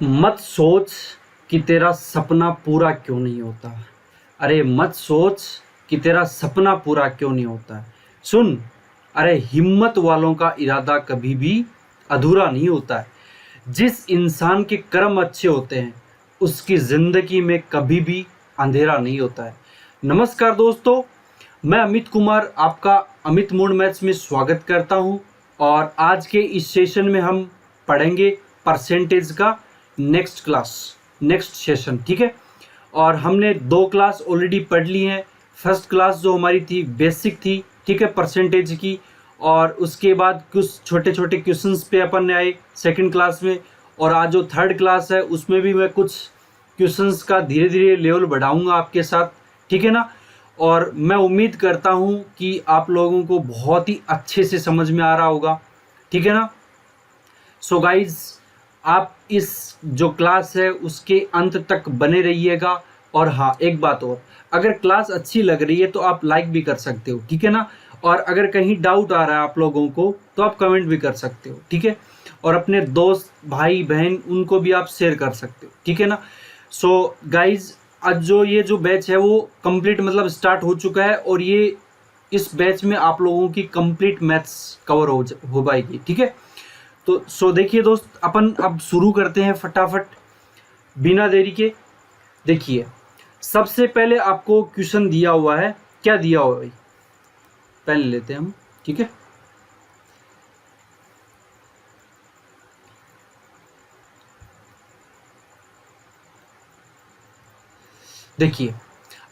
मत सोच कि तेरा सपना पूरा क्यों नहीं होता। अरे मत सोच कि तेरा सपना पूरा क्यों नहीं होता। सुन, अरे हिम्मत वालों का इरादा कभी भी अधूरा नहीं होता है। जिस इंसान के कर्म अच्छे होते हैं उसकी ज़िंदगी में कभी भी अंधेरा नहीं होता है। नमस्कार दोस्तों, मैं अमित कुमार आपका अमित मूड मैथ्स में स्वागत करता हूं और आज के इस सेशन में हम पढ़ेंगे परसेंटेज का नेक्स्ट सेशन, ठीक है। और हमने 2 क्लास ऑलरेडी पढ़ ली हैं। फर्स्ट क्लास जो हमारी थी बेसिक थी, ठीक है, परसेंटेज की। और उसके बाद कुछ छोटे छोटे क्वेश्चंस पे अपन ने आए सेकंड क्लास में। और आज जो थर्ड क्लास है उसमें भी मैं कुछ क्वेश्चंस का धीरे धीरे लेवल बढ़ाऊंगा आपके साथ, ठीक है ना। और मैं उम्मीद करता हूं कि आप लोगों को बहुत ही अच्छे से समझ में आ रहा होगा, ठीक है ना। सो गाइज, आप इस जो क्लास है उसके अंत तक बने रहिएगा। और हाँ, एक बात और, अगर क्लास अच्छी लग रही है तो आप लाइक भी कर सकते हो, ठीक है ना। और अगर कहीं डाउट आ रहा है आप लोगों को तो आप कमेंट भी कर सकते हो, ठीक है। और अपने दोस्त भाई बहन उनको भी आप शेयर कर सकते हो, ठीक है ना। सो गाइज, आज जो बैच है वो कंप्लीट मतलब स्टार्ट हो चुका है। और ये इस बैच में आप लोगों की कंप्लीट मैथ्स कवर हो पाएगी, ठीक है। तो सो देखिए दोस्त, अपन अब शुरू करते हैं फटाफट बिना देरी के। देखिए, सबसे पहले आपको क्वेश्चन दिया हुआ है। क्या दिया हुआ है भाई, पेन लेते हैं हम, ठीक है। देखिए,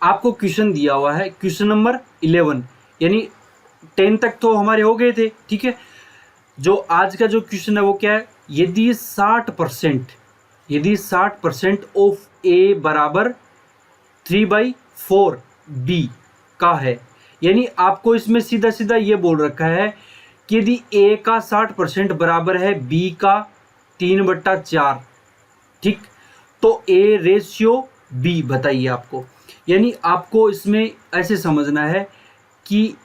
आपको क्वेश्चन दिया हुआ है, क्वेश्चन नंबर 11, यानी 10 तक तो हमारे हो गए थे, ठीक है। जो आज का जो क्वेश्चन है वो क्या है, यदि 60% ऑफ ए बराबर 3/4 बी का है। यानी आपको इसमें सीधा सीधा ये बोल रखा है कि यदि ए का 60% बराबर है बी का 3/4, ठीक, तो ए रेशियो बी बताइए आपको। यानी आपको इसमें ऐसे समझना है कि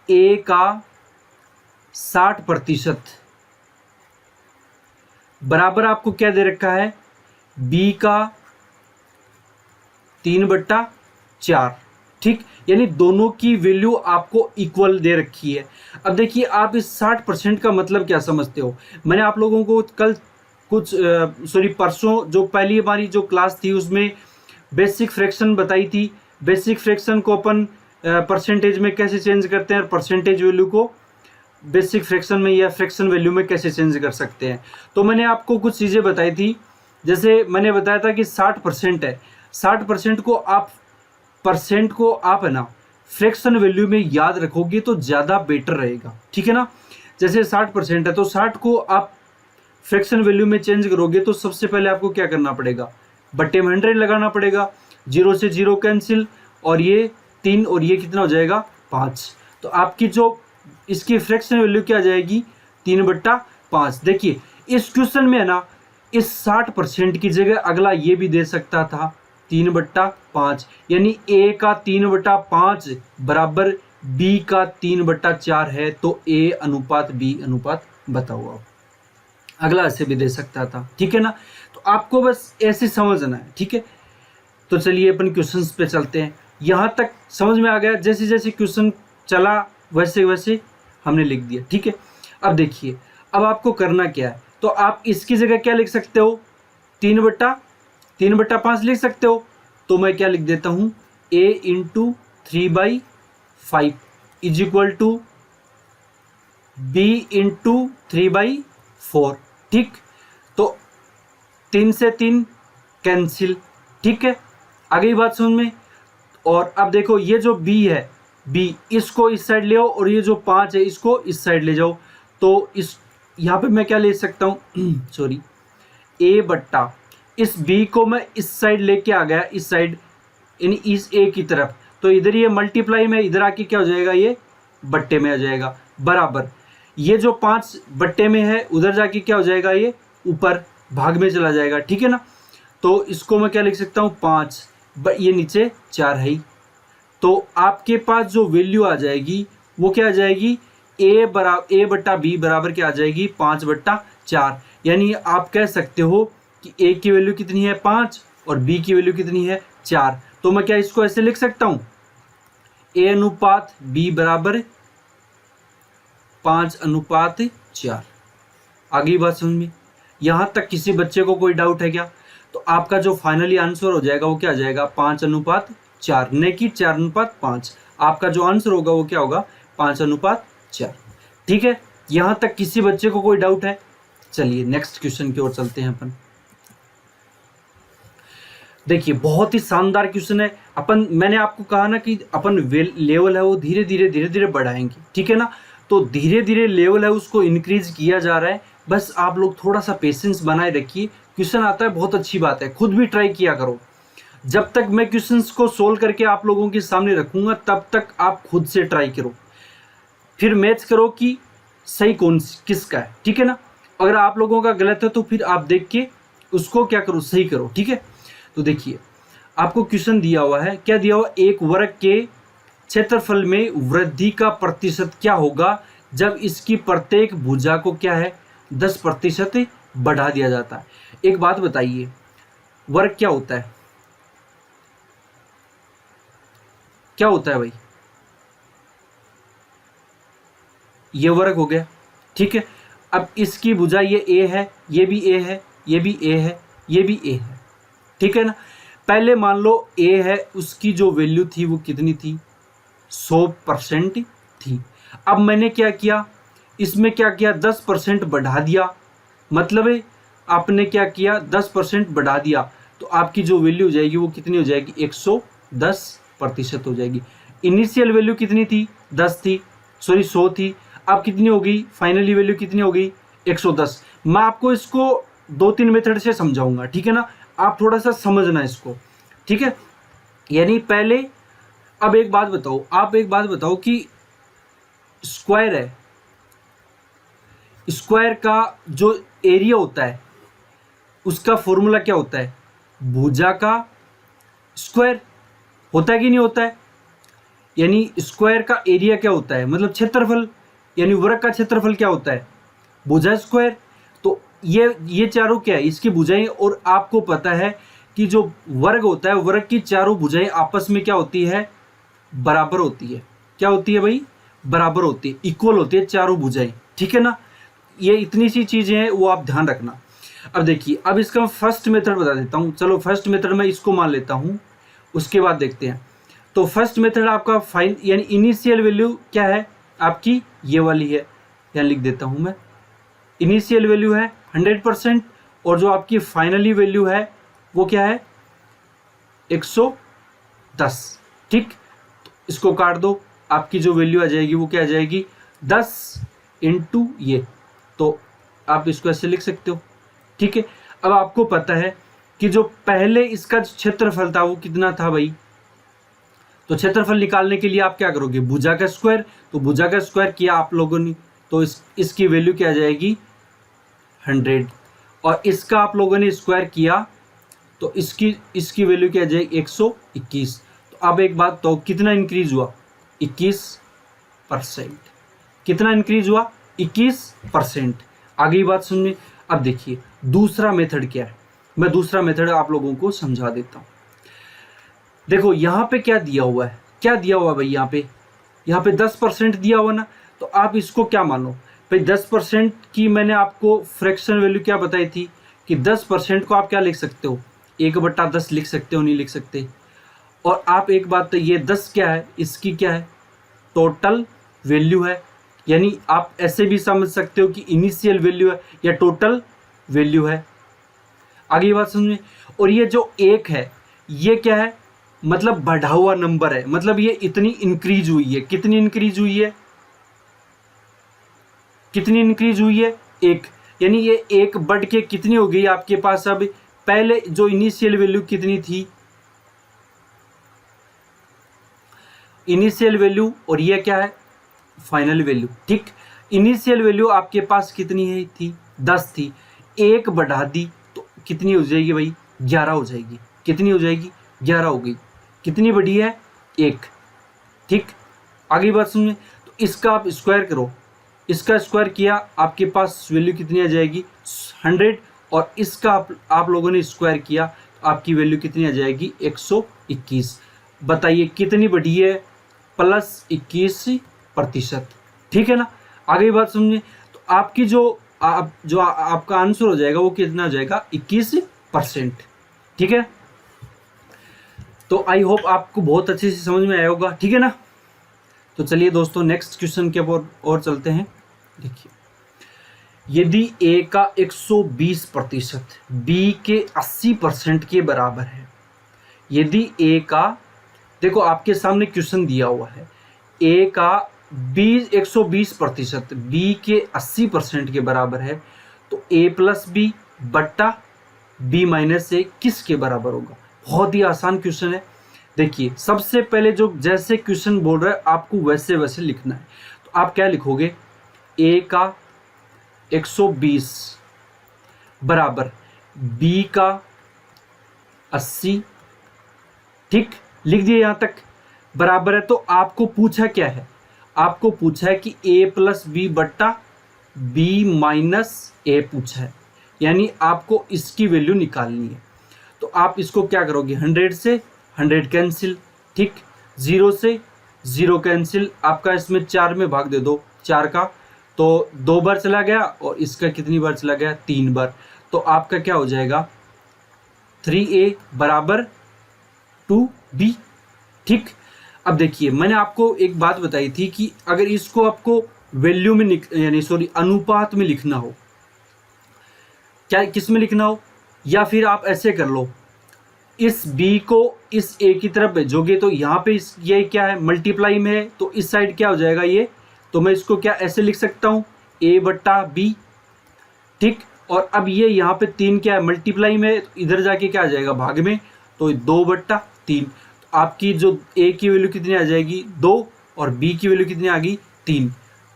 ए का 60% बराबर आपको क्या दे रखा है, बी का 3/4, ठीक। यानी दोनों की वैल्यू आपको इक्वल दे रखी है। अब देखिए, आप इस 60% का मतलब क्या समझते हो। मैंने आप लोगों को कल परसों जो पहली हमारी जो क्लास थी उसमें बेसिक फ्रैक्शन बताई थी। बेसिक फ्रैक्शन को अपन परसेंटेज में कैसे चेंज करते हैं और परसेंटेज वैल्यू को बेसिक फ्रैक्शन में या फ्रैक्शन वैल्यू में कैसे चेंज कर सकते हैं। तो मैंने आपको कुछ चीज़ें बताई थी। जैसे मैंने बताया था कि 60% है, 60% को आप है ना फ्रैक्शन वैल्यू में याद रखोगे तो ज़्यादा बेटर रहेगा, ठीक है ना। जैसे 60% है तो 60 को आप फ्रैक्शन वैल्यू में चेंज करोगे तो सबसे पहले आपको क्या करना पड़ेगा, बट्टे में 100 लगाना पड़ेगा। 0 से 0 कैंसिल, और ये 3 और ये कितना हो जाएगा 5। तो आपकी जो इसकी फ्रैक्शन वैल्यू क्या आ जाएगी, 3/5। देखिए, इस क्वेश्चन में है ना, इस 60% की जगह अगला ये भी दे सकता था 3/5। यानी ए का 3/5 बराबर बी का 3/4 है। तो ए अनुपात बी अनुपात बताओ आप। अगला ऐसे भी दे सकता था, ठीक है ना। तो आपको बस ऐसे समझना है, ठीक है। तो चलिए अपन क्वेश्चंस पे चलते हैं। यहाँ तक समझ में आ गया, जैसे जैसे क्वेश्चन चला वैसे वैसे हमने लिख दिया, ठीक है। अब देखिए, अब आपको करना क्या है, तो आप इसकी जगह क्या लिख सकते हो, 3/5 लिख सकते हो। तो मैं क्या लिख देता हूँ, a into 3/5 is equal to b into 3/4, ठीक। तो 3 से 3 कैंसिल, ठीक है। आ गई बात समझ में। और अब देखो, ये जो b है, b इसको इस साइड ले आओ और ये जो 5 है इसको इस साइड ले जाओ। तो इस यहाँ पे मैं क्या ले सकता हूँ सॉरी, a बट्टा इस b को मैं इस साइड लेके आ गया, इस साइड यानी इस a की तरफ। तो इधर ये मल्टीप्लाई में इधर आके क्या हो जाएगा, ये बट्टे में आ जाएगा, बराबर ये जो 5 बट्टे में है उधर जाके क्या हो जाएगा, ये ऊपर भाग में चला जाएगा, ठीक है ना। तो इसको मैं क्या लिख सकता हूँ, 5, ये नीचे 4 है ही। तो आपके पास जो वैल्यू आ जाएगी वो क्या आ जाएगी, a बट्टा b बराबर क्या आ जाएगी, 5/4। यानी आप कह सकते हो कि ए की वैल्यू कितनी है 5 और बी की वैल्यू कितनी है 4। तो मैं क्या इसको ऐसे लिख सकता हूं, ए अनुपात बी बराबर 5:4। आगे बात समझ में? यहां तक किसी बच्चे को कोई डाउट है क्या? तो आपका जो फाइनली आंसर हो जाएगा वो क्या आ जाएगा 5:4, न कि 4:5। आपका जो आंसर होगा वो क्या होगा 5:4। ठीक है, यहां तक किसी बच्चे को कोई डाउट है? चलिए नेक्स्ट क्वेश्चन की ओर चलते हैं अपन। देखिए बहुत ही शानदार क्वेश्चन है। मैंने आपको कहा ना कि अपन लेवल है वो धीरे धीरे बढ़ाएंगे, ठीक है ना। तो धीरे धीरे लेवल है उसको इंक्रीज किया जा रहा है, बस आप लोग थोड़ा सा पेशेंस बनाए रखिए। क्वेश्चन आता है बहुत अच्छी बात है, खुद भी ट्राई किया करो। जब तक मैं क्वेश्चंस को सोल्व करके आप लोगों के सामने रखूंगा तब तक आप खुद से ट्राई करो, फिर मैच करो कि सही कौन किसका है, ठीक है ना। अगर आप लोगों का गलत है तो फिर आप देख के उसको क्या करो, सही करो, ठीक है। तो देखिए आपको क्वेश्चन दिया हुआ है, क्या दिया हुआ, एक वर्ग के क्षेत्रफल में वृद्धि का प्रतिशत क्या होगा जब इसकी प्रत्येक भुजा को क्या है 10% बढ़ा दिया जाता है। एक बात बताइए, वर्ग क्या होता है? क्या होता है भाई? ये वर्ग हो गया, ठीक है। अब इसकी भुजा ये ए है, ये भी ए है, ये भी ए है, ये भी ए है, ठीक है ना। पहले मान लो ए है, उसकी जो वैल्यू थी वो कितनी थी 100% थी। अब मैंने क्या किया, इसमें क्या किया 10% बढ़ा दिया, मतलब है आपने क्या किया 10% बढ़ा दिया, तो आपकी जो वैल्यू हो जाएगी वो कितनी हो जाएगी 110% हो जाएगी। इनिशियल वैल्यू कितनी थी 10 थी, सॉरी 100 थी, अब कितनी हो गई फाइनली वैल्यू कितनी हो गई 110। मैं आपको इसको 2-3 मेथड से समझाऊंगा, ठीक है ना, आप थोड़ा सा समझना इसको, ठीक है। यानी पहले, अब एक बात बताओ, आप एक बात बताओ कि स्क्वायर है, स्क्वायर का जो एरिया होता है उसका फॉर्मूला क्या होता है, भुजा का स्क्वायर होता है कि नहीं होता है। यानी स्क्वायर का एरिया क्या होता है, मतलब क्षेत्रफल, यानी वर्ग का क्षेत्रफल क्या होता है भुजा स्क्वायर। तो ये चारों क्या है, इसकी भुजाएं, और आपको पता है कि जो वर्ग होता है वर्ग की चारों भुजाएं आपस में क्या होती है, बराबर होती है। क्या होती है भाई, बराबर होती है, इक्वल होती है चारों भुजाएं, ठीक है ना। ये इतनी सी चीजें हैं वो आप ध्यान रखना। अब देखिए, अब इसका मैं फर्स्ट मेथड बता देता हूँ। चलो फर्स्ट मेथड मैं इसको मान लेता हूँ, उसके बाद देखते हैं। तो फर्स्ट मेथड आपका फाइन, यानी इनिशियल वैल्यू क्या है आपकी, ये वाली है, यहाँ लिख देता हूँ मैं। इनिशियल वैल्यू है 100% और जो आपकी फाइनली वैल्यू है वो क्या है 110, ठीक। तो इसको काट दो, आपकी जो वैल्यू आ जाएगी वो क्या आ जाएगी 10 इंटू ये, तो आप इसको ऐसे लिख सकते हो, ठीक है। अब आपको पता है कि जो पहले इसका क्षेत्रफल था वो कितना था भाई, तो क्षेत्रफल निकालने के लिए आप क्या करोगे, भुजा का स्क्वायर। तो भुजा का स्क्वायर किया आप लोगों ने, तो इसकी वैल्यू क्या आ जाएगी 100, और इसका आप लोगों ने स्क्वायर किया तो इसकी वैल्यू क्या आ जाएगी 121। तो अब एक बात, तो कितना इंक्रीज हुआ 21%, कितना इंक्रीज हुआ 21%। आगे बात सुनिए। अब देखिए दूसरा मेथड क्या है, मैं दूसरा मेथड आप लोगों को समझा देता हूँ। देखो यहाँ पे क्या दिया हुआ है, क्या दिया हुआ है भाई, यहाँ पे 10% दिया हुआ ना, तो आप इसको क्या मानो भाई 10% की मैंने आपको फ्रैक्शन वैल्यू क्या बताई थी कि 10% को आप क्या लिख सकते हो 1/10 लिख सकते हो, नहीं लिख सकते। और आप एक बात, तो ये 10 क्या है, इसकी क्या है टोटल वैल्यू है, यानी आप ऐसे भी समझ सकते हो कि इनिशियल वैल्यू है या टोटल वैल्यू है। आगे बात समझिए। और ये जो 1 है ये क्या है, मतलब बढ़ा हुआ नंबर है, मतलब ये इतनी इंक्रीज हुई है, कितनी इंक्रीज हुई है, कितनी इंक्रीज हुई है 1, यानी ये 1 बढ़ के कितनी हो गई आपके पास। अब पहले जो इनिशियल वैल्यू कितनी थी, इनिशियल वैल्यू, और ये क्या है फाइनल वैल्यू, ठीक। इनिशियल वैल्यू आपके पास कितनी है थी 10 थी, 1 बढ़ा दी तो कितनी हो जाएगी भाई 11 हो जाएगी, कितनी हो जाएगी 11 हो गई, कितनी बढ़ी है 1, ठीक। आगे बात सुनिए। तो इसका आप स्क्वायर करो, इसका स्क्वायर किया आपके पास वैल्यू कितनी आ जाएगी 100, और इसका आप लोगों ने स्क्वायर किया तो आपकी वैल्यू कितनी आ जाएगी 121। बताइए कितनी बढ़ी है, +21%। ठीक है ना, आगे बात समझिए। तो आपकी आपका आंसर हो जाएगा वो कितना हो जाएगा 21%। ठीक है, तो आई होप आपको बहुत अच्छे से समझ में आया होगा। ठीक है ना, तो चलिए दोस्तों नेक्स्ट क्वेश्चन के और चलते हैं। देखिए, यदि ए का 120% बी के 80% के बराबर है, यदि ए का, देखो आपके सामने क्वेश्चन दिया हुआ है, ए का 120% बी के 80% के बराबर है, तो ए प्लस बी बट्टा बी माइनस ए किसके बराबर होगा। बहुत ही आसान क्वेश्चन है। देखिए सबसे पहले जो जैसे क्वेश्चन बोल रहा है आपको वैसे वैसे लिखना है। तो आप क्या लिखोगे, ए का 120 बराबर बी का 80। ठीक, लिख दिए यहां तक, बराबर है। तो आपको पूछा क्या है, आपको पूछा है कि ए प्लस बी बट्टा बी माइनस ए पूछा है, यानी आपको इसकी वैल्यू निकालनी है। तो आप इसको क्या करोगे, 100 से 100 कैंसिल, ठीक, 0 से 0 कैंसिल, आपका इसमें 4 में भाग दे दो, 4 का तो 2 बार चला गया और इसका कितनी बार चला गया, 3 बार। तो आपका क्या हो जाएगा 3a बराबर 2b। ठीक, अब देखिए मैंने आपको एक बात बताई थी कि अगर इसको आपको वैल्यू में यानी अनुपात में लिखना हो, क्या किस में लिखना हो, या फिर आप ऐसे कर लो, इस b को इस a की तरफ भेजोगे तो यहाँ पे ये क्या है मल्टीप्लाई में है, तो इस साइड क्या हो जाएगा ये, तो मैं इसको क्या ऐसे लिख सकता हूँ a बट्टा b। ठीक, और अब ये यहाँ पे 3 क्या है मल्टीप्लाई में, तो इधर जाके क्या आ जाएगा भाग में, तो 2/3। तो आपकी जो a की वैल्यू कितनी आ जाएगी 2 और b की वैल्यू कितनी आ गई 3।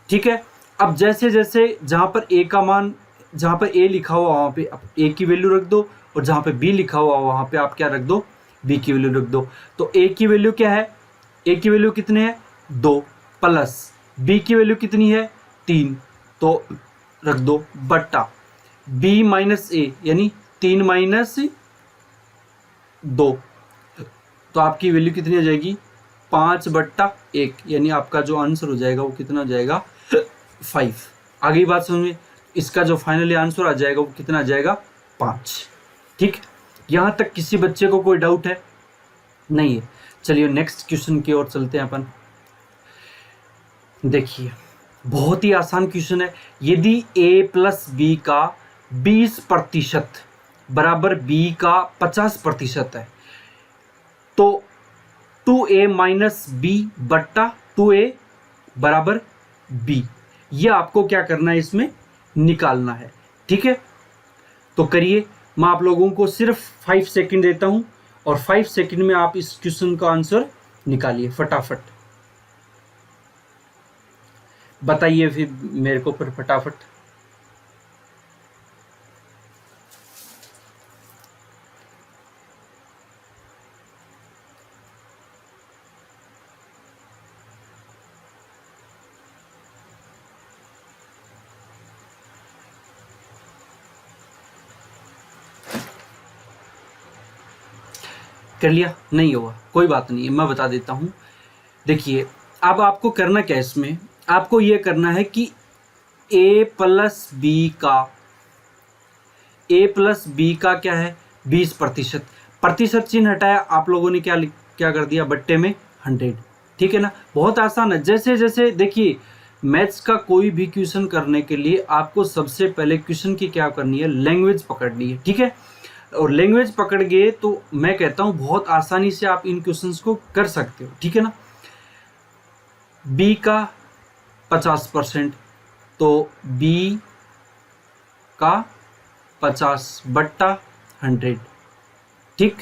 ठीक है, अब जैसे जैसे जहाँ पर a का मान, जहाँ पर a लिखा हुआ वहाँ पे a की वैल्यू रख दो, और जहाँ पे b लिखा हुआ वहाँ पे आप क्या रख दो, b की वैल्यू रख दो। तो a की वैल्यू क्या है, a की वैल्यू कितने है 2 प्लस b की वैल्यू कितनी है 3, तो रख दो बट्टा b माइनस a यानी 3 माइनस 2, तो आपकी वैल्यू कितनी आ जाएगी 5/1, यानी आपका जो आंसर हो जाएगा वो कितना हो जाएगा 5। आगे बात समझ में, इसका जो फाइनली आंसर आ जाएगा वो कितना आ जाएगा 5। ठीक, यहाँ तक किसी बच्चे को कोई डाउट है नहीं है। चलिए नेक्स्ट क्वेश्चन की ओर चलते हैं अपन। देखिए बहुत ही आसान क्वेश्चन है, यदि a प्लस बी का 20% बराबर b का 50% है, तो 2a माइनस बी बट्टा 2a बराबर b, ये आपको क्या करना है इसमें निकालना है। ठीक है, तो करिए, मैं आप लोगों को सिर्फ 5 सेकंड देता हूं और 5 सेकंड में आप इस क्वेश्चन का आंसर निकालिए फटाफट। बताइए फिर मेरे को फिर फटाफट। कर लिया, नहीं होगा कोई बात नहीं है, मैं बता देता हूँ। देखिए अब आपको करना क्या है, इसमें आपको ये करना है कि a प्लस बी का क्या है 20%, प्रतिशत चिन्ह हटाया, आप लोगों ने क्या कर दिया बट्टे में 100। ठीक है ना, बहुत आसान है। जैसे जैसे देखिए मैथ्स का कोई भी क्वेश्चन करने के लिए आपको सबसे पहले क्वेश्चन की क्या करनी है, लैंग्वेज पकड़नी है। ठीक है, और लैंग्वेज पकड़ गए तो मैं कहता हूं बहुत आसानी से आप इन क्वेश्चंस को कर सकते हो। ठीक है ना, b का 50%, तो b का 50/100। ठीक,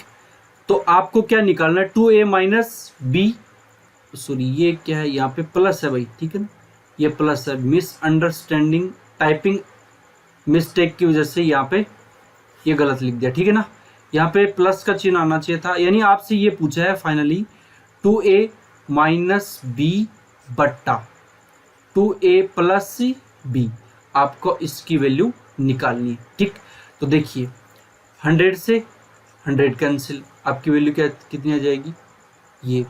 तो आपको क्या निकालना है 2a माइनस बी, सॉरी ये क्या है यहाँ पे प्लस है भाई। ठीक है ना, ये प्लस है, मिसअंडरस्टैंडिंग टाइपिंग मिस्टेक की वजह से यहाँ पे ये गलत लिख दिया। ठीक है ना, यहाँ पे प्लस का चिन्ह आना चाहिए था, यानी आपसे ये पूछा है फाइनली 2a माइनस बी बट्टा 2a प्लस बी, आपको इसकी वैल्यू निकालनी है। ठीक, तो देखिए 100 से 100 कैंसिल, आपकी वैल्यू क्या कितनी आ जाएगी, ये।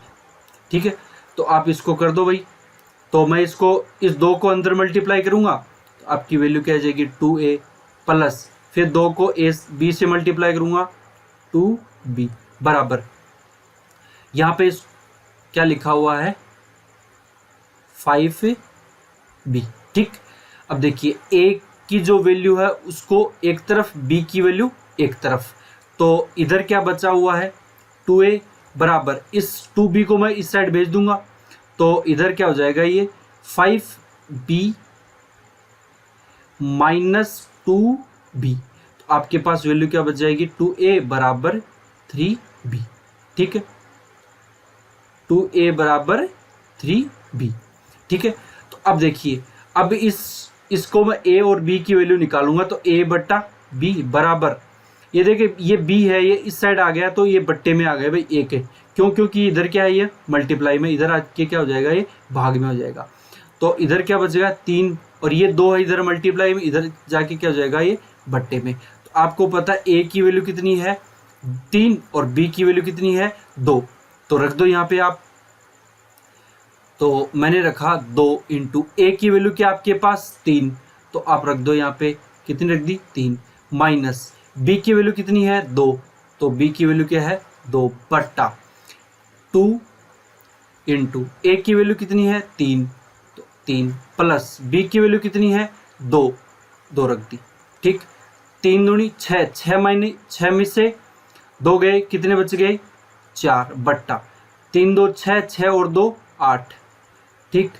ठीक है, तो आप इसको कर दो भाई। तो मैं इसको इस 2 को अंदर मल्टीप्लाई करूंगा तो आपकी वैल्यू क्या आ जाएगी 2a प्लस, फिर 2 को b से मल्टीप्लाई करूंगा 2b बराबर, यहाँ पे क्या लिखा हुआ है 5b। ठीक, अब देखिए a की जो वैल्यू है उसको एक तरफ, b की वैल्यू एक तरफ, तो इधर क्या बचा हुआ है 2a बराबर, इस 2b को मैं इस साइड भेज दूंगा तो इधर क्या हो जाएगा ये 5b माइनस 2b, तो आपके पास वैल्यू क्या बच जाएगी 2a बराबर 3b। ठीक है, 2a बराबर 3b। ठीक है, तो अब देखिए, अब इसको मैं a और b की वैल्यू निकालूंगा तो a बट्टा b बराबर, ये देखिए ये b है, ये इस साइड आ गया तो ये बट्टे में आ गया भाई a के, क्यों, क्योंकि इधर क्या है ये मल्टीप्लाई में, इधर आके क्या हो जाएगा ये भाग में हो जाएगा, तो इधर क्या बचेगा 3, और ये 2 है इधर मल्टीप्लाई में, इधर जाके क्या हो जाएगा ये बट्टे में। तो आपको पता है a की वैल्यू कितनी है 3 और b की वैल्यू कितनी है 2, तो रख दो यहाँ पे आप। तो मैंने रखा 2 इंटू a की वैल्यू क्या आपके पास 3, तो आप रख दो यहाँ पे, कितनी रख दी 3, माइनस b की वैल्यू कितनी है 2, तो b की वैल्यू क्या है 2 बट्टा 2 इंटू a की वैल्यू कितनी है 3, तो 3 प्लस b की वैल्यू कितनी है 2, 2 रख दी। ठीक, 3 दूनी 6, 6 में से 2 गए, कितने बच गए 4 बट्टा 3 2 6, 6 और 2 8। ठीक,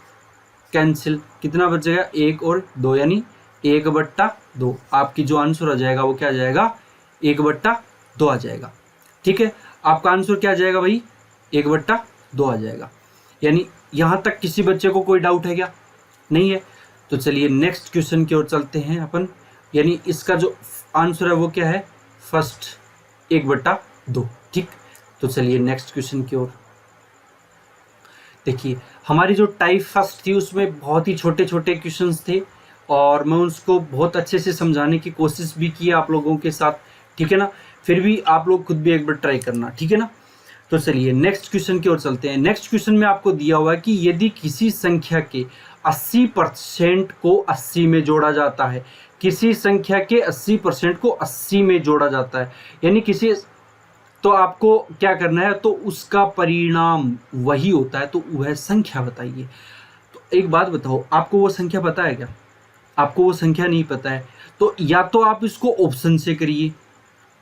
कैंसिल, कितना बचेगा 1 और 2 यानी 1 बट्टा 2, आपकी जो आंसर आ जाएगा वो क्या आ जाएगा 1 बट्टा 2 आ जाएगा। ठीक है, आपका आंसर क्या आ जाएगा भाई 1 बट्टा 2 आ जाएगा। यानी यहाँ तक किसी बच्चे को कोई डाउट है क्या, नहीं है? तो चलिए नेक्स्ट क्वेश्चन की ओर चलते हैं अपन। यानी इसका जो आंसर है वो क्या है फर्स्ट 1 बट्टा 2। ठीक, तो चलिए नेक्स्ट क्वेश्चन की ओर। देखिए हमारी जो टाइप फर्स्ट थी उसमें बहुत ही छोटे छोटे क्वेश्चंस थे और मैं उसको बहुत अच्छे से समझाने की कोशिश भी की आप लोगों के साथ, ठीक है ना। फिर भी आप लोग खुद भी एक बार ट्राई करना, ठीक है ना। तो चलिए नेक्स्ट क्वेश्चन की ओर चलते हैं। नेक्स्ट क्वेश्चन में आपको दिया हुआ है कि यदि किसी संख्या के 80% को 80 में जोड़ा जाता है, किसी संख्या के 80% को 80 में जोड़ा जाता है, यानी किसी, तो आपको क्या करना है, तो उसका परिणाम वही होता है, तो वह संख्या बताइए। तो एक बात बताओ, आपको वो संख्या पता है क्या? आपको वो संख्या नहीं पता है तो या तो आप इसको ऑप्शन से करिए,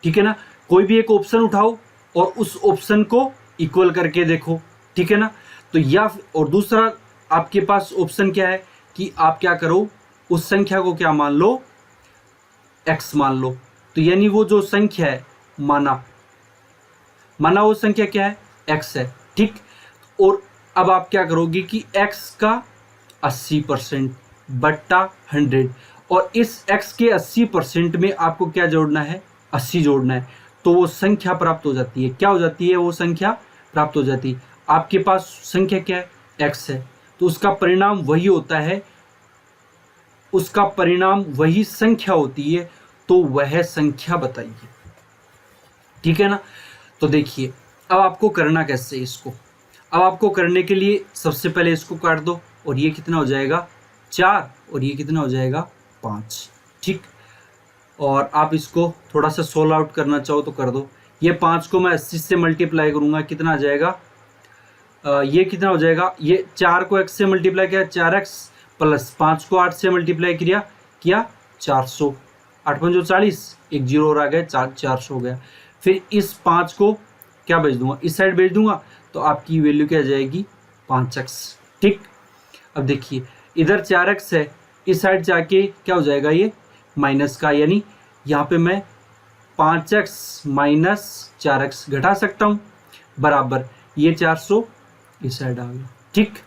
ठीक है ना। कोई भी एक ऑप्शन उठाओ और उस ऑप्शन को इक्वल करके देखो, ठीक है ना। तो या और दूसरा आपके पास ऑप्शन क्या है कि आप क्या करो, उस संख्या को क्या मान लो, x मान लो। तो यानी वो जो संख्या है माना वो संख्या क्या है x है, ठीक। और अब आप क्या करोगे कि x का 80% बट्टा 100 और इस x के 80% में आपको क्या जोड़ना है, 80 जोड़ना है, तो वो संख्या प्राप्त हो जाती है। क्या हो जाती है? वो संख्या प्राप्त हो जाती है। आपके पास संख्या क्या है, x है, तो उसका परिणाम वही होता है, उसका परिणाम वही संख्या होती है, तो वह संख्या बताइए, ठीक है ना। तो देखिए अब आपको करना कैसे इसको, अब आपको करने के लिए सबसे पहले इसको काट दो और ये कितना हो जाएगा 4 और ये कितना हो जाएगा 5, ठीक। और आप इसको थोड़ा सा सोल्व आउट करना चाहो तो कर दो। ये 5 को मैं 80 से मल्टीप्लाई करूंगा, कितना आ जाएगा, ये कितना हो जाएगा, ये 4 को x से मल्टीप्लाई किया 4x प्लस 5 को 8 से मल्टीप्लाई किया 400, 8 5 40, एक जीरो और आ गया, 400 हो गया। फिर इस 5 को क्या भेज दूंगा, इस साइड भेज दूंगा, तो आपकी वैल्यू क्या आ जाएगी 5x, ठीक। अब देखिए इधर 4x है, इस साइड जाके क्या हो जाएगा ये माइनस का, यानी यहाँ पे मैं 5x माइनस 4x घटा सकता हूँ, बराबर ये 400 इस साइड आ गया, ठीक।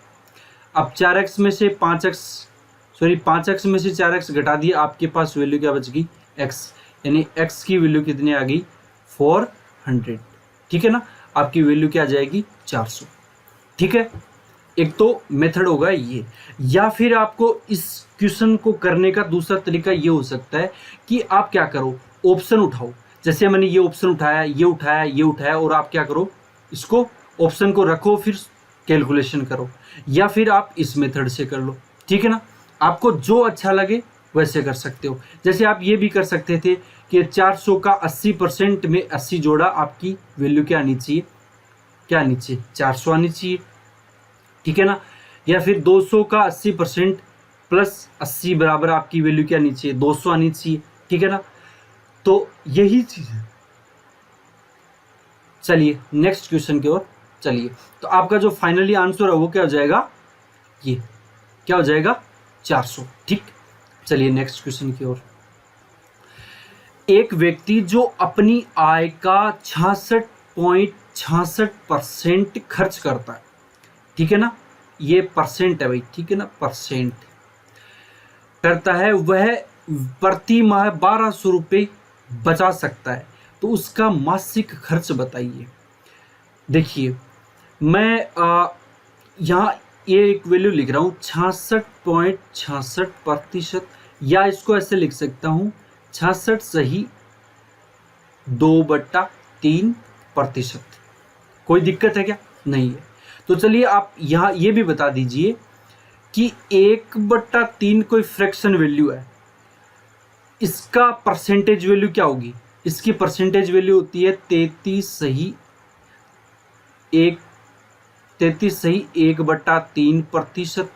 अब 4x में से 5x में से 4x घटा दिया, आपके पास वैल्यू क्या बच गई x, यानी x की वैल्यू कितनी आ गई 400, ठीक है ना। आपकी वैल्यू क्या आ जाएगी 400, ठीक है। एक तो मेथड होगा ये, या फिर आपको इस क्वेश्चन को करने का दूसरा तरीका ये हो सकता है कि आप क्या करो, ऑप्शन उठाओ। जैसे मैंने ये ऑप्शन उठाया, ये उठाया, ये उठाया, और आप क्या करो, इसको ऑप्शन को रखो, फिर कैलकुलेशन करो, या फिर आप इस मेथड से कर लो, ठीक है ना। आपको जो अच्छा लगे वैसे कर सकते हो। जैसे आप ये भी कर सकते थे कि 400 का 80% में 80 जोड़ा, आपकी वैल्यू क्या आनी चाहिए, क्या आनी चाहिए, 400 आनी चाहिए, ठीक है ना। या फिर 200 का 80% प्लस 80 बराबर आपकी वैल्यू क्या आनी चाहिए, 200 आनी चाहिए, ठीक है ना। तो यही चीज है। चलिए नेक्स्ट क्वेश्चन की ओर चलिए। तो आपका जो फाइनली आंसर है वो क्या हो जाएगा, ये क्या हो जाएगा, 400, ठीक। चलिए नेक्स्ट क्वेश्चन की ओर। एक व्यक्ति जो अपनी आय का 66.66% खर्च करता है, ठीक है ना, ये परसेंट है भाई, ठीक है ना, परसेंट करता है, वह प्रति माह 1200 रुपये बचा सकता है, तो उसका मासिक खर्च बताइए। देखिए मैं यहाँ ये एक वैल्यू लिख रहा हूँ 66.66%, या इसको ऐसे लिख सकता हूँ 66 सही 2/3%। कोई दिक्कत है क्या, नहीं है। तो चलिए आप यहाँ ये भी बता दीजिए कि 1/3 कोई फ्रैक्शन वैल्यू है, इसका परसेंटेज वैल्यू क्या होगी, इसकी परसेंटेज वैल्यू होती है 33 सही 1/3%,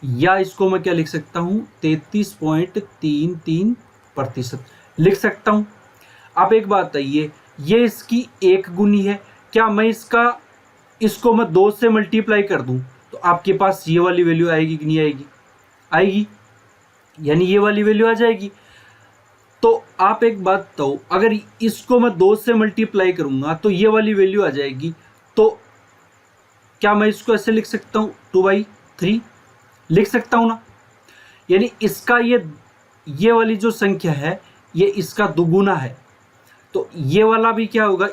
या इसको मैं क्या लिख सकता हूँ 33.33% लिख सकता हूँ। आप एक बात बताइए, ये इसकी एक गुनी है, क्या मैं इसको मैं 2 से मल्टीप्लाई कर दूं तो आपके पास ये वाली वैल्यू आएगी कि नहीं आएगी, आएगी, यानी ये वाली वैल्यू आ जाएगी। तो आप एक बात बताओ, अगर इसको मैं 2 से मल्टीप्लाई करूंगा तो ये वाली वैल्यू आ जाएगी, तो क्या मैं इसको ऐसे लिख सकता हूँ 2/3 लिख सकता हूँ ना। यानी इसका ये वाली जो संख्या है ये इसका दुगुना है, तो ये वाला भी क्या होगा,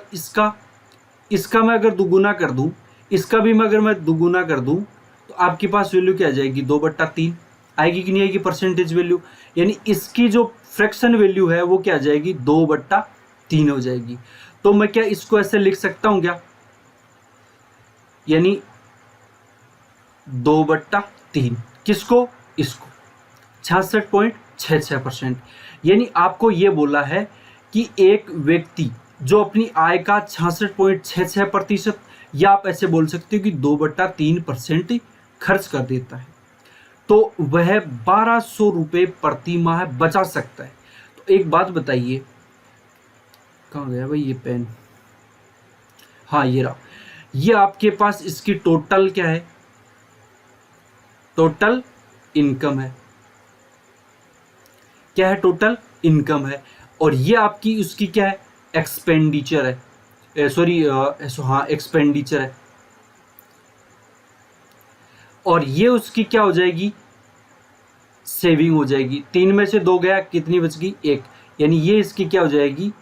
इसका मैं अगर दुगुना कर दूं, इसका भी अगर मैं दुगुना कर दूं, तो आपके पास वैल्यू क्या आ जाएगी 2/3 आएगी कि नहीं आएगी, परसेंटेज वैल्यू। यानी इसकी जो फ्रैक्शन वैल्यू है वो क्या आ जाएगी 2/3 हो जाएगी। तो मैं क्या इसको ऐसे लिख सकता हूं क्या, यानी 2/3 किसको, इसको 66.66%। यानी आपको ये बोला है कि एक व्यक्ति जो अपनी आय का 66.66%, या आप ऐसे बोल सकते हो कि 2/3% खर्च कर देता है, तो वह 1200 रुपये प्रति माह बचा सकता है। तो एक बात बताइए, कहाँ गया भाई ये पेन, हाँ ये रहा, ये आपके पास इसकी टोटल क्या है, टोटल इनकम है, क्या है, टोटल इनकम है, और ये आपकी उसकी क्या है, एक्सपेंडिचर है, सॉरी हाँ एक्सपेंडिचर है, और ये उसकी क्या हो जाएगी, सेविंग हो जाएगी। 3 में से 2 गया, कितनी बच गई, 1, यानी ये इसकी क्या हो जाएगी,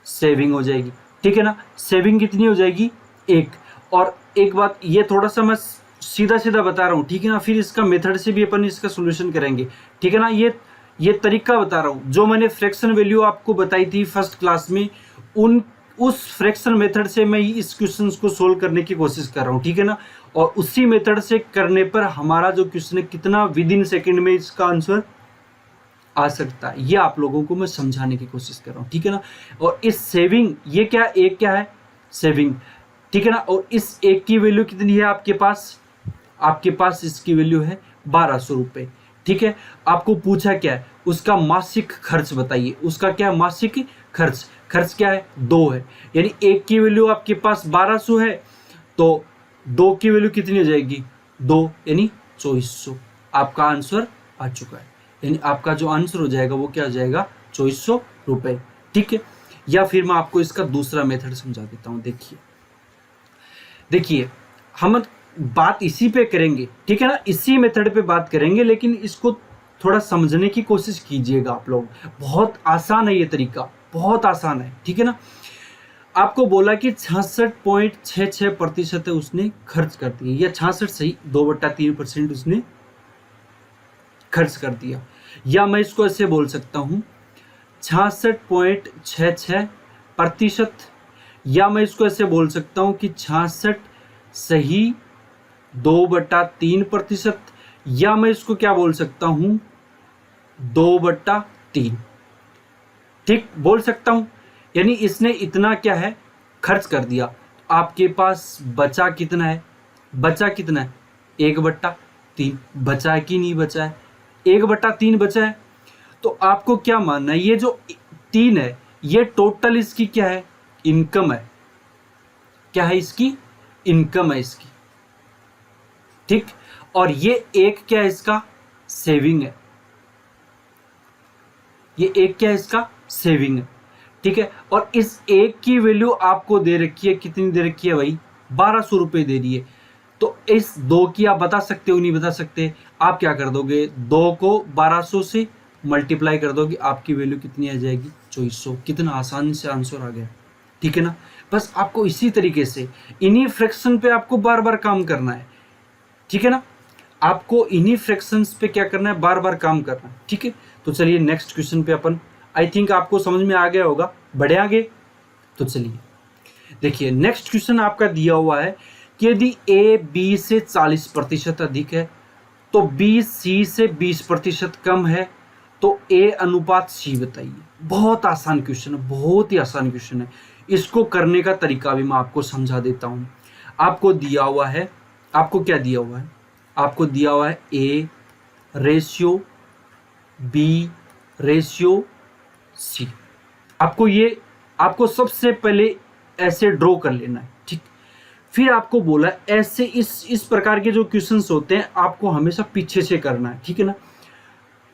सेविंग हो जाएगी, ठीक है ना। सेविंग कितनी हो जाएगी, 1। और एक बात ये थोड़ा सा मैं सीधा सीधा बता रहा हूँ, ठीक है ना, फिर इसका मेथड से भी अपन इसका सोल्यूशन करेंगे, ठीक है ना। ये तरीका बता रहा हूँ, जो मैंने फ्रैक्शन वैल्यू आपको बताई थी फर्स्ट क्लास में, उस फ्रैक्शन मेथड से मैं इस क्वेश्चन को सोल्व करने की कोशिश कर रहा हूँ, ठीक है ना। और उसी मेथड से करने पर हमारा जो क्वेश्चन है कितना विद इन सेकेंड में इसका आंसर आ सकता है, ये आप लोगों को मैं समझाने की कोशिश कर रहा हूँ, ठीक है ना। और इस सेविंग, ये क्या, एक क्या है, सेविंग, ठीक है ना। और इस एक की वैल्यू कितनी है आपके पास इसकी वैल्यू है 1200 रुपये, ठीक है। आपको पूछा क्या है, उसका मासिक खर्च बताइए, उसका क्या है, मासिक खर्च क्या है, 2 है, यानी एक की वैल्यू आपके पास 1200 है, तो 2 की वैल्यू कितनी हो जाएगी, 2, यानी 2400। आपका आंसर आ चुका है, यानी आपका जो आंसर हो जाएगा वो क्या हो जाएगा, 2400 रुपये, ठीक है। या फिर मैं आपको इसका दूसरा मेथड समझा देता हूँ। देखिए हम बात इसी पे करेंगे, ठीक है ना, इसी मेथड पे बात करेंगे, लेकिन इसको थोड़ा समझने की कोशिश कीजिएगा आप लोग। बहुत आसान है ये तरीका, बहुत आसान है, ठीक है ना। आपको बोला कि 66.66% उसने खर्च कर दिया, या 66 सही 2/3% उसने खर्च कर दिया, या मैं इसको ऐसे बोल सकता हूँ 66.66%, या मैं इसको ऐसे बोल सकता हूँ कि 66 सही 2/3%, या मैं इसको क्या बोल सकता हूँ 2/3, ठीक बोल सकता हूँ। यानी इसने इतना क्या है खर्च कर दिया। आपके पास बचा कितना है, बचा कितना है 1/3, बचा है कि नहीं बचा है, 1/3 बचा है। तो आपको क्या मानना है, ये जो 3 है ये टोटल इसकी क्या है, इनकम है, क्या है इसकी, इनकम है इसकी, ठीक। और ये एक क्या है इसका, सेविंग है, ये एक क्या है इसका, सेविंग है, ठीक है। और इस एक की वैल्यू आपको दे रखी है, कितनी दे रखी है भाई, 1200 रुपये दे रही है। तो इस 2 की आप बता सकते हो, नहीं बता सकते, आप क्या कर दोगे, 2 को 1200 से मल्टीप्लाई कर दोगे, आपकी वैल्यू कितनी आ जाएगी, 2400। कितना आसानी से आंसर आ गया, ठीक है ना। बस आपको इसी तरीके से इन्हीं फ्रैक्शन पे आपको बार बार काम करना है, ठीक है ना। आपको इन्हीं फ्रैक्शंस पे क्या करना है, बार बार काम करना है, ठीक है। तो चलिए नेक्स्ट क्वेश्चन पे अपन, आई थिंक आपको समझ में आ गया होगा, बढ़े आगे। तो चलिए देखिए नेक्स्ट क्वेश्चन आपका दिया हुआ है कि यदि ए बी से 40% अधिक है तो बी सी से 20% कम है तो ए अनुपात सी बताइए। बहुत आसान क्वेश्चन है, बहुत ही आसान क्वेश्चन है। इसको करने का तरीका भी मैं आपको समझा देता हूं। आपको दिया हुआ है, आपको क्या दिया हुआ है, आपको दिया हुआ है a ratio b ratio c. आपको सबसे पहले ऐसे ड्रॉ कर लेना है, ठीक। फिर आपको बोला ऐसे इस प्रकार के जो क्वेश्चंस होते हैं आपको हमेशा पीछे से करना है, ठीक है ना।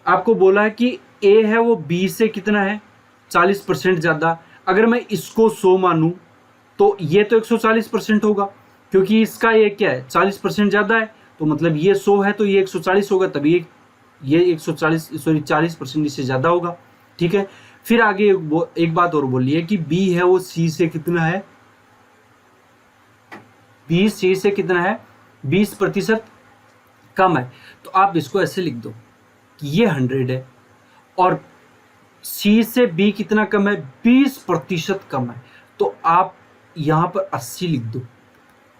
आपको बोला है कि ए है वो बी से कितना है, 40% ज़्यादा। अगर मैं इसको 100 मानूं तो ये तो 140% होगा, क्योंकि इसका ये क्या है 40% ज़्यादा है, तो मतलब ये 100 है तो ये 140 होगा, तभी ये 40% इससे ज़्यादा होगा, ठीक है। फिर आगे एक बात और बोलिए कि बी है वो सी से कितना है, बी सी से कितना है, 20% कम है। तो आप इसको ऐसे लिख दो कि ये 100 है और सी से बी कितना कम है, 20% कम है। तो आप यहां पर 80 लिख दो,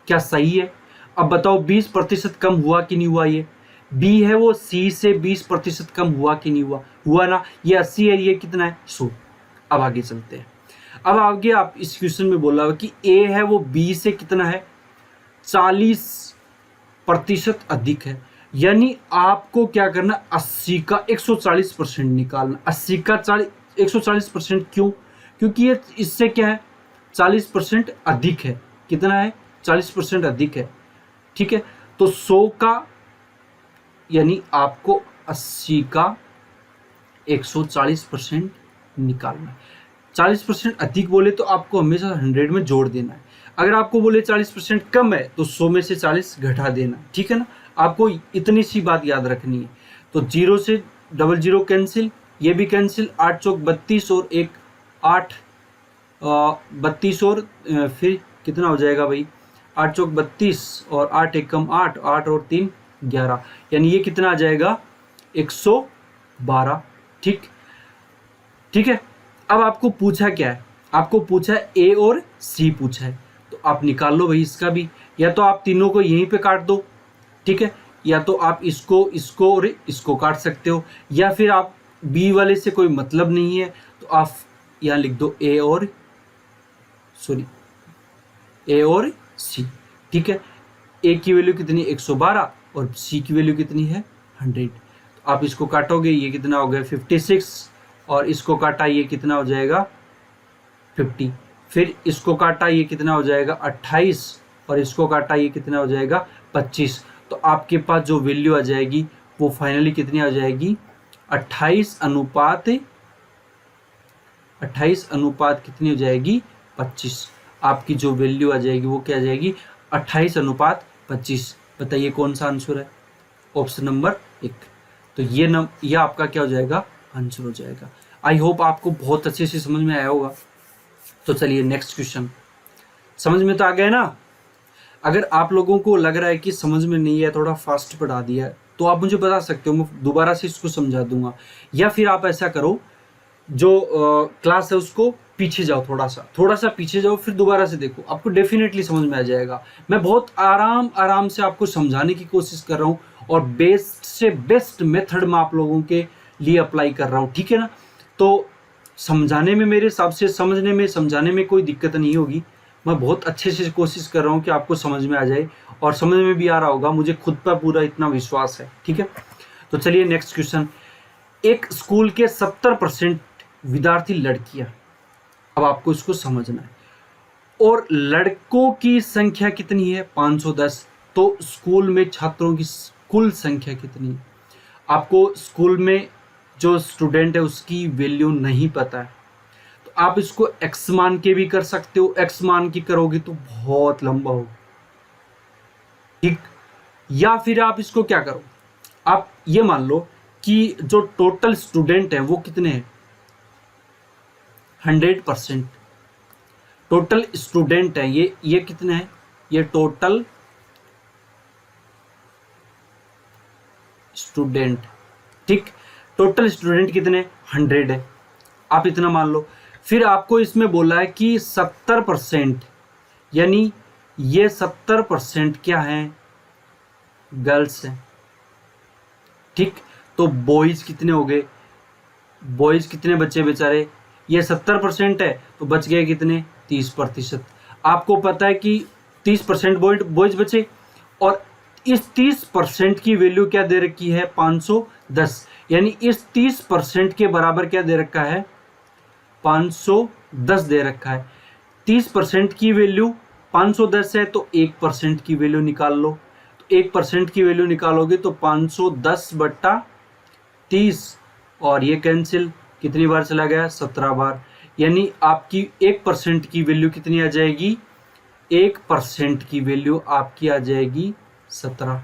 क्या सही है। अब बताओ 20% कम हुआ कि नहीं हुआ, ये बी है वो सी से 20% कम हुआ कि नहीं हुआ, हुआ ना। ये 80 है, ये कितना है 100। अब आगे चलते हैं। अब आगे आप इस क्वेश्चन में बोला हुआ कि ए है वो बी से कितना है 40% अधिक है। यानी आपको क्या करना, 80 का 140% निकालना। 80 का 140% क्यों, क्योंकि ये इससे क्या है 40% अधिक है। कितना है 40% अधिक है, ठीक है। तो 100 का यानी आपको 80 का 140% निकालना है। 40% अधिक बोले तो आपको हमेशा 100 में जोड़ देना है। अगर आपको बोले 40% कम है तो 100 में से 40 घटा देना, ठीक है ना। आपको इतनी सी बात याद रखनी है। तो 0 से 00 कैंसिल, ये भी कैंसिल, 8 चौक 32 और 1 8 32 और फिर कितना हो जाएगा भाई, 8 चौक 32 और 8 एक कम 8, 8 और 3 11, यानी ये कितना आ जाएगा 112, ठीक, ठीक है। अब आपको पूछा क्या है, आपको पूछा है ए और सी पूछा है, तो आप निकाल लो भाई इसका भी। या तो आप तीनों को यहीं पे काट दो, ठीक है, या तो आप इसको और इसको काट सकते हो, या फिर आप बी वाले से कोई मतलब नहीं है तो आप यहाँ लिख दो ए और सी, ठीक है। ए की वैल्यू कितनी 112 और सी की वैल्यू कितनी है 100। तो आप इसको काटोगे, ये कितना हो गया 56, और इसको काटा ये कितना हो जाएगा 50, फिर इसको काटा ये कितना हो जाएगा 28, और इसको काटा ये कितना हो जाएगा 25। तो आपके पास जो वैल्यू आ जाएगी वो फाइनली कितनी आ जाएगी 28 अनुपात कितनी हो जाएगी 25। आपकी जो वैल्यू आ जाएगी वो क्या आ जाएगी 28:25। बताइए कौन सा आंसर है, ऑप्शन नंबर 1। तो ये आपका क्या हो जाएगा आंसर हो जाएगा। आई होप आपको बहुत अच्छे से समझ में आया होगा। तो चलिए नेक्स्ट क्वेश्चन, समझ में तो आ गया ना। अगर आप लोगों को लग रहा है कि समझ में नहीं है, थोड़ा फास्ट पढ़ा दिया है, तो आप मुझे बता सकते हो, मैं दोबारा से इसको समझा दूंगा। या फिर आप ऐसा करो जो क्लास है उसको पीछे जाओ, थोड़ा सा पीछे जाओ, फिर दोबारा से देखो, आपको डेफिनेटली समझ में आ जाएगा। मैं बहुत आराम से आपको समझाने की कोशिश कर रहा हूँ और बेस्ट से बेस्ट मेथड में आप लोगों के लिए अप्लाई कर रहा हूँ, ठीक है ना। तो समझाने में, मेरे हिसाब से समझाने में कोई दिक्कत नहीं होगी। मैं बहुत अच्छे से कोशिश कर रहा हूँ कि आपको समझ में आ जाए, और समझ में भी आ रहा होगा, मुझे खुद पर पूरा इतना विश्वास है, ठीक है। तो चलिए नेक्स्ट क्वेश्चन। एक स्कूल के 70% विद्यार्थी लड़कियां, अब आपको इसको समझना है, और लड़कों की संख्या कितनी है? 510। तो स्कूल में छात्रों की कुल संख्या कितनी है? आपको स्कूल में जो स्टूडेंट है उसकी वैल्यू नहीं पता है, तो आप इसको एक्स मान के भी कर सकते हो। एक्स मान के करोगे तो बहुत लंबा हो, ठीक। या फिर आप इसको क्या करो, आप ये मान लो कि जो टोटल स्टूडेंट है वो कितने हैं? 100%। टोटल स्टूडेंट है ये कितने हैं? ये टोटल स्टूडेंट, ठीक। टोटल स्टूडेंट कितने? 100 है, आप इतना मान लो। फिर आपको इसमें बोला है कि 70%, यानी ये 70% क्या है? गर्ल्स हैं, ठीक। तो बॉयज कितने हो गए? बॉयज कितने बच्चे बेचारे? ये 70% है, तो बच गए कितने? 30%। आपको पता है कि 30% बॉयज बचे, और इस 30% की वैल्यू क्या दे रखी है? 510। यानी इस 30% के बराबर क्या दे रखा है? 510 दे रखा है। 30% की वैल्यू 510 है, तो 1% की वैल्यू निकाल लो। तो 1% की वैल्यू निकालोगे तो 510/30, और ये कैंसिल कितनी बार चला गया? 17 बार। यानी आपकी 1% की वैल्यू कितनी आ जाएगी? 1% की वैल्यू आपकी आ जाएगी 17।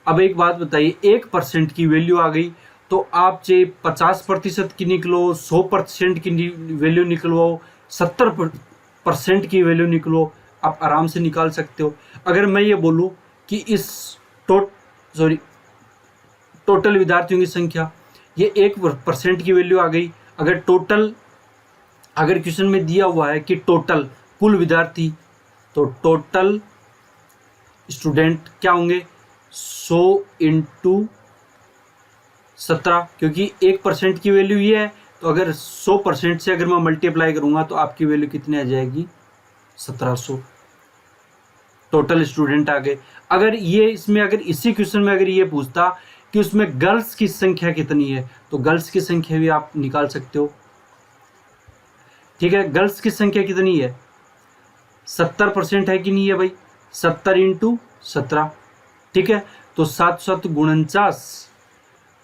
अब एक बात बताइए, 1% की वैल्यू आ गई, तो आप चाहे 50% की निकलो, 100% की वैल्यू निकलवाओ, 70% की वैल्यू निकलो, आप आराम से निकाल सकते हो। अगर मैं ये बोलूँ कि इस टोटल विद्यार्थियों की संख्या, ये 1% की वैल्यू आ गई। अगर क्वेश्चन में दिया हुआ है कि टोटल कुल विद्यार्थी, तो टोटल स्टूडेंट क्या होंगे? 100 इंटू 17, क्योंकि 1% की वैल्यू ये है, तो अगर 100% से अगर मैं मल्टीप्लाई करूंगा तो आपकी वैल्यू कितनी आ जाएगी? 1700। टोटल स्टूडेंट आ गए। अगर इसी क्वेश्चन में अगर ये पूछता कि उसमें गर्ल्स की संख्या कितनी है, तो गर्ल्स की संख्या भी आप निकाल सकते हो, ठीक है। गर्ल्स की संख्या कितनी है? 70% है कि नहीं है भाई? 70 इंटू 17, ठीक है। तो 7 7 49,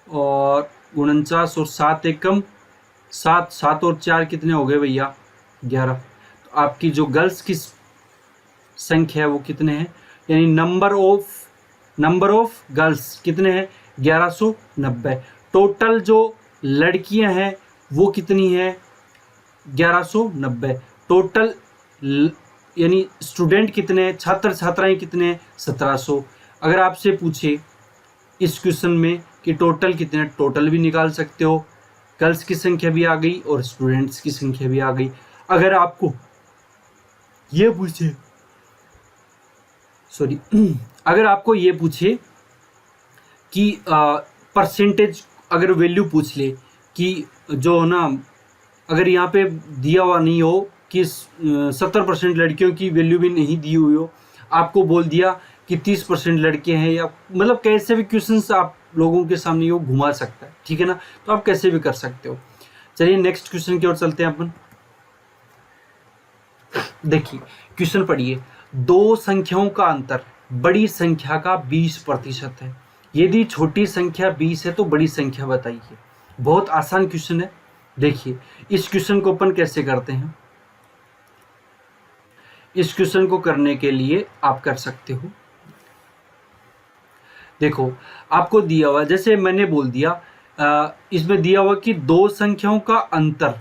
और 49 और 7 एकम 7, 7 और 4 कितने हो गए भैया? 11। तो आपकी जो गर्ल्स की संख्या है वो कितने हैं? यानी नंबर ऑफ गर्ल्स कितने हैं? 1190। टोटल जो लड़कियां हैं वो कितनी हैं? 1190। टोटल यानी स्टूडेंट कितने हैं? छात्र छात्राएं कितने हैं? 1700। अगर आपसे पूछे इस क्वेश्चन में कि टोटल कितने, टोटल भी निकाल सकते हो, गर्ल्स की संख्या भी आ गई और स्टूडेंट्स की संख्या भी आ गई। अगर आपको ये पूछे अगर आपको ये पूछे कि परसेंटेज, अगर वैल्यू पूछ ले कि जो ना, अगर यहाँ पे दिया हुआ नहीं हो कि 70% लड़कियों की वैल्यू भी नहीं दी हुई हो, आपको बोल दिया कि 30% लड़के हैं, या मतलब कैसे भी क्वेश्चन आप लोगों के सामने वो घुमा सकता है, ठीक है ना। तो आप कैसे भी कर सकते हो। चलिए नेक्स्ट क्वेश्चन की ओर चलते हैं अपन। देखिए क्वेश्चन पढ़िए। दो संख्याओं का अंतर बड़ी संख्या का 20% है। यदि छोटी संख्या 20 है तो बड़ी संख्या बताइए। बहुत आसान क्वेश्चन है। देखिए इस क्वेश्चन को अपन कैसे करते हैं। इस क्वेश्चन को करने के लिए आप कर सकते हो, देखो आपको दिया हुआ, जैसे मैंने बोल दिया, इसमें दिया हुआ कि दो संख्याओं का अंतर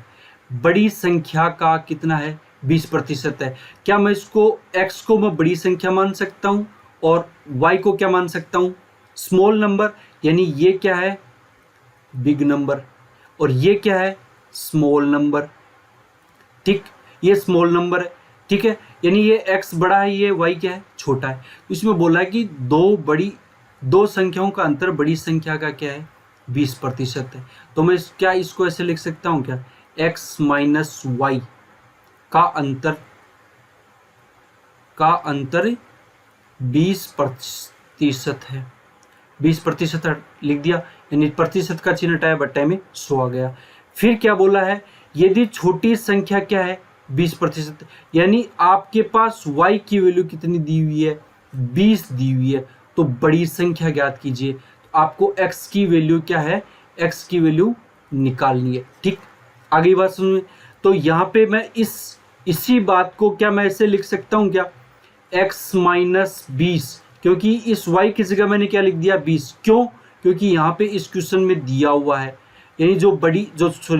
बड़ी संख्या का कितना है? 20% है। क्या मैं इसको x को मैं बड़ी संख्या मान सकता हूं और y को क्या मान सकता हूं? Small number. यानी ये क्या है? Big number. और ये क्या है? स्मॉल नंबर, ठीक, ये स्मॉल नंबर है, ठीक है, यानी ये x बड़ा है, ये y क्या है, छोटा है। तो इसमें बोला है कि दो संख्याओं का अंतर बड़ी संख्या का क्या है, 20% है। तो मैं क्या इसको ऐसे लिख सकता हूँ क्या, x माइनस वाई का अंतर 20% है, 20% लिख दिया, यानी प्रतिशत का चिन्ह हटाया, बट्टे में 100 आ गया। फिर क्या बोला है, यदि छोटी संख्या क्या है, 20%, यानी आपके पास y की वैल्यू कितनी दी हुई है, 20 दी हुई है, तो बड़ी संख्या ज्ञात कीजिए। तो आपको x की वैल्यू क्या है, x की वैल्यू निकालनी है, ठीक। आगे बात सुनिए, तो यहाँ पे मैं इसी बात को क्या मैं ऐसे लिख सकता हूँ क्या, x माइनस 20, क्योंकि इस y की जगह मैंने क्या लिख दिया, 20, क्यों, क्योंकि यहाँ पे इस क्वेश्चन में दिया हुआ है, यानी जो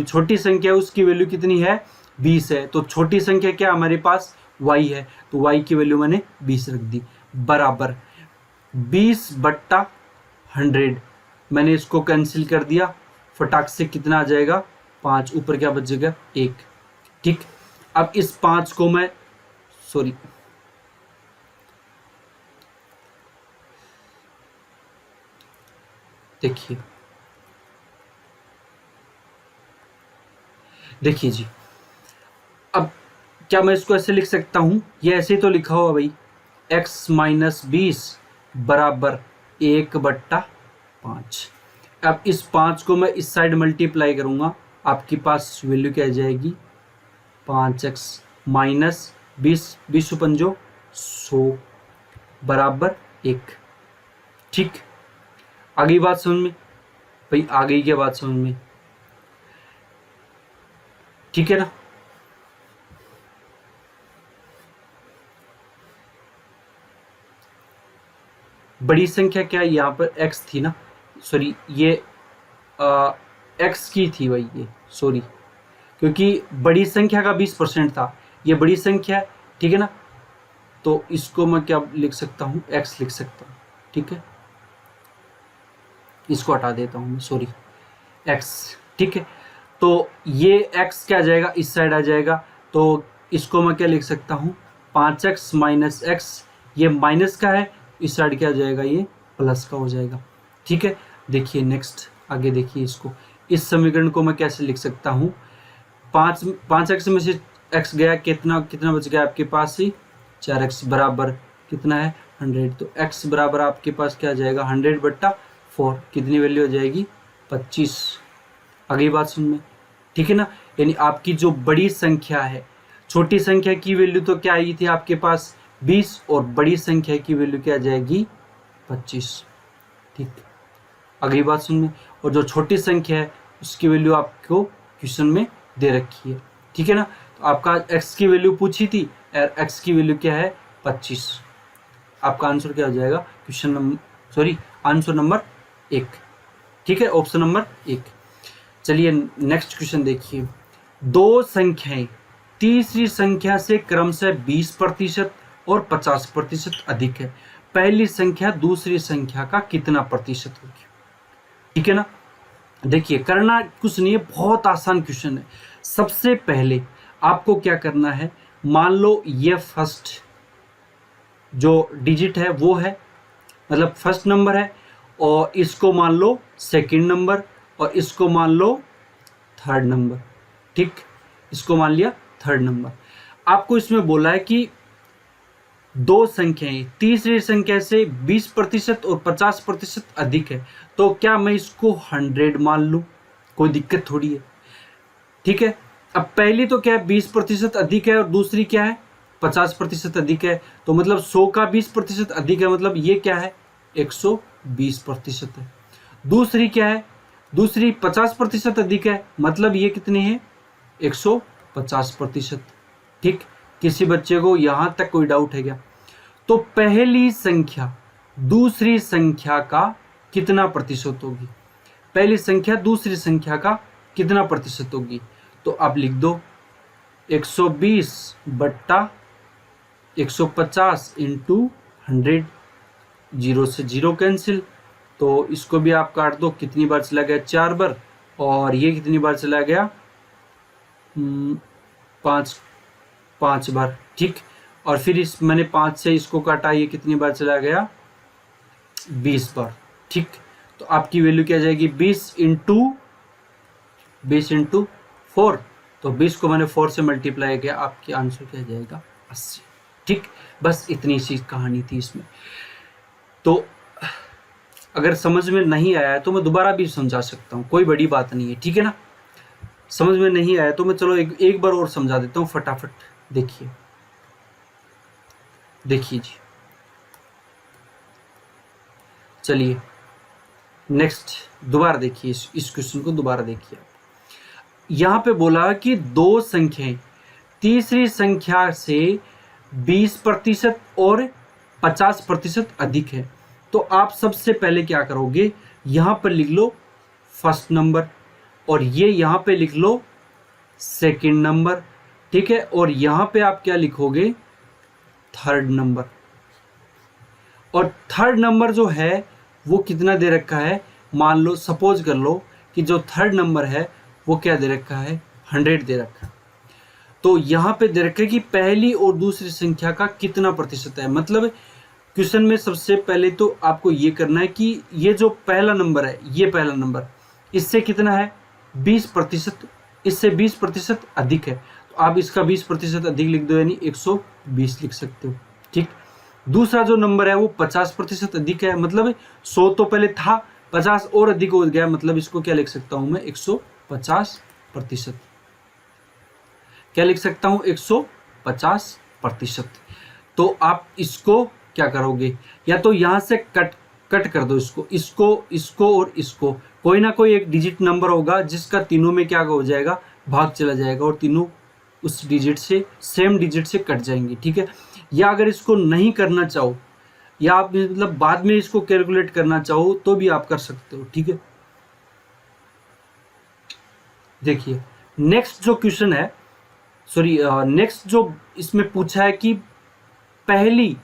छोटी संख्या है उसकी वैल्यू कितनी है, 20 है, तो छोटी संख्या क्या हमारे पास y है, तो y की वैल्यू मैंने 20 रख दी, बराबर 20/100, मैंने इसको कैंसिल कर दिया, फटाक से कितना आ जाएगा, 5, ऊपर क्या बचेगा, 1, ठीक। अब इस 5 को मैं देखिए जी, अब क्या मैं इसको ऐसे लिख सकता हूं, ये ऐसे ही तो लिखा हुआ भाई, x माइनस 20 बराबर 1/5। अब इस 5 को मैं इस साइड मल्टीप्लाई करूंगा, आपके पास वैल्यू क्या आ जाएगी, 5x माइनस 20, 20 पंजो 100 बराबर 1, ठीक। आगे बात समझ में भाई, आगे की बात समझ में, ठीक है ना। बड़ी संख्या क्या है, यहाँ पर x थी ना, सॉरी ये x की थी भाई, ये सॉरी, क्योंकि बड़ी संख्या का 20% था, ये बड़ी संख्या है, ठीक है ना, तो इसको मैं क्या लिख सकता हूँ, x लिख सकता हूँ, ठीक है, इसको हटा देता हूँ मैं, सॉरी x, ठीक है। तो ये x क्या आ जाएगा, इस साइड आ जाएगा, तो इसको मैं क्या लिख सकता हूँ, 5x माइनस x, ये माइनस का है, इस साइड क्या आ जाएगा, ये प्लस का हो जाएगा, ठीक है। देखिए नेक्स्ट, आगे देखिए इसको, इस समीकरण को मैं कैसे लिख सकता हूँ, 5x में से x गया, कितना बच गया आपके पास ही, 4x बराबर कितना है, 100, तो x बराबर आपके पास क्या आ जाएगा, 100/4, कितनी वैल्यू हो जाएगी, 25। अगली बात सुन में, ठीक है ना, यानी आपकी जो बड़ी संख्या है, छोटी संख्या की वैल्यू तो क्या आई थी आपके पास 20, और बड़ी संख्या की वैल्यू क्या आ जाएगी 25, ठीक। अगली बात सुन में, और जो छोटी संख्या है उसकी वैल्यू आपको क्वेश्चन में दे रखी है, ठीक है ना। तो आपका x की वैल्यू पूछी थी, और x की वैल्यू क्या है 25, आपका आंसर क्या हो जाएगा, आंसर नंबर 1, ठीक है, ऑप्शन नंबर 1। चलिए नेक्स्ट क्वेश्चन देखिए, दो संख्याएं तीसरी संख्या से क्रमशः 20% और 50% अधिक है, पहली संख्या दूसरी संख्या का कितना प्रतिशत होगी, ठीक है ना। देखिए करना कुछ नहीं है, बहुत आसान क्वेश्चन है। सबसे पहले आपको क्या करना है, मान लो ये फर्स्ट जो डिजिट है वो है, मतलब फर्स्ट नंबर है, और इसको मान लो सेकंड नंबर, और इसको मान लो थर्ड नंबर, ठीक, इसको मान लिया थर्ड नंबर। आपको इसमें बोला है कि दो संख्याएं तीसरी संख्या से 20% और 50% अधिक है, तो क्या मैं इसको 100 मान लूं, कोई दिक्कत थोड़ी है, ठीक है। अब पहली तो क्या है 20% अधिक है, और दूसरी क्या है 50% अधिक है, तो मतलब 100 का 20% अधिक है, मतलब ये क्या है 120% है। दूसरी क्या है, दूसरी 50% अधिक है, मतलब ये कितने हैं 150%, ठीक। किसी बच्चे को यहां तक कोई डाउट है क्या, तो पहली संख्या दूसरी संख्या का कितना प्रतिशत होगी, पहली संख्या दूसरी संख्या का कितना प्रतिशत होगी, तो आप लिख दो 120/150 इंटू 100, 0 से 0 कैंसिल, तो इसको भी आप काट दो, कितनी बार चला गया 4 बार, और ये कितनी बार चला गया 5 5 बार, ठीक। और फिर इस मैंने 5 से इसको काटा, ये कितनी बार चला गया, 20 बार, ठीक। तो आपकी वैल्यू क्या जाएगी, 20 इंटू 4, तो 20 को मैंने 4 से मल्टीप्लाई किया, आपकी आंसर क्या जाएगा, 80, ठीक। बस इतनी सी कहानी थी इसमें। तो अगर समझ में नहीं आया तो मैं दोबारा भी समझा सकता हूँ, कोई बड़ी बात नहीं है, ठीक है ना। समझ में नहीं आया तो मैं चलो एक बार और समझा देता हूँ, फटाफट देखिए जी। चलिए नेक्स्ट दोबारा देखिए, इस क्वेश्चन को दोबारा देखिए। यहाँ पे बोला कि दो संख्याएं तीसरी संख्या से 20% और 50% अधिक है, तो आप सबसे पहले क्या करोगे, यहाँ पर लिख लो फर्स्ट नंबर, और ये यहाँ पे लिख लो सेकंड नंबर, ठीक है। और यहाँ पे आप क्या लिखोगे, थर्ड नंबर। और थर्ड नंबर जो है वो कितना दे रखा है, मान लो सपोज कर लो कि जो थर्ड नंबर है वो क्या दे रखा है, 100 दे रखा है। तो यहाँ पे दे रखा है कि पहली और दूसरी संख्या का कितना प्रतिशत है। मतलब क्वेश्चन में सबसे पहले तो आपको ये करना है कि ये जो पहला नंबर है, ये पहला नंबर इससे कितना है, 20%, इससे 20% अधिक है, तो आप इसका 20% अधिक लिख दो, यानी 120 लिख सकते हो, ठीक। दूसरा जो नंबर है वो 50% अधिक है, मतलब 100 तो पहले था, 50 और अधिक हो गया, मतलब इसको क्या लिख सकता हूं मैं, 150%। क्या लिख सकता हूं, 150%। तो आप इसको क्या करोगे, या तो यहां से कट कर दो इसको और इसको, कोई ना कोई एक डिजिट नंबर होगा जिसका तीनों में क्या हो जाएगा, भाग चला जाएगा, और तीनों उस डिजिट से, सेम डिजिट से कट जाएंगे, ठीक है। या अगर इसको नहीं करना चाहो, या आप मतलब बाद में इसको कैलकुलेट करना चाहो तो भी आप कर सकते हो, ठीक है। देखिए नेक्स्ट जो क्वेश्चन है, नेक्स्ट जो इसमें पूछा है कि पहली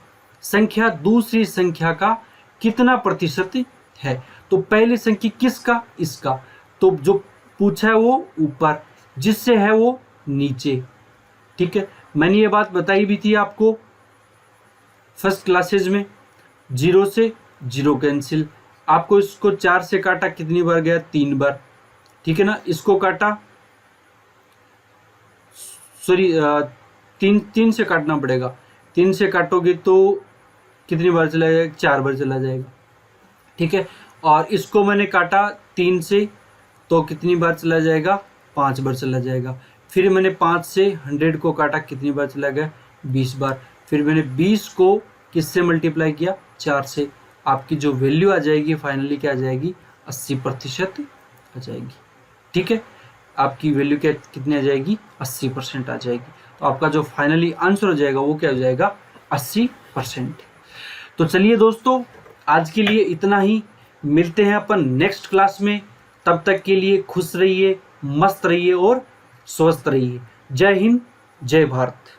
संख्या दूसरी संख्या का कितना प्रतिशत है। तो पहली संख्या किसका, इसका, तो जो पूछा है वो ऊपर, जिससे है वो नीचे, ठीक है। मैंने ये बात बताई भी थी आपको फर्स्ट क्लासेज में, 0 से 0 कैंसिल, आपको इसको 4 से काटा, कितनी बार गया, 3 बार, ठीक है ना। इसको काटा, तीन से काटना पड़ेगा, 3 से काटोगे तो कितनी बार चला जाएगा, 4 बार चला जाएगा, ठीक है। और इसको मैंने काटा 3 से, तो कितनी बार चला जाएगा, 5 बार चला जाएगा। फिर मैंने 5 से 100 को काटा, कितनी बार चला गया, 20 बार। फिर मैंने 20 को किससे मल्टीप्लाई किया, 4 से। आपकी जो वैल्यू आ जाएगी फाइनली क्या आ जाएगी, 80% आ जाएगी, ठीक है। आपकी वैल्यू क्या कितनी आ जाएगी, 80% आ जाएगी। तो आपका जो फाइनली आंसर हो जाएगा वो क्या हो जाएगा, 80%। तो चलिए दोस्तों, आज के लिए इतना ही, मिलते हैं अपन नेक्स्ट क्लास में। तब तक के लिए खुश रहिए, मस्त रहिए और स्वस्थ रहिए। जय हिंद, जय भारत।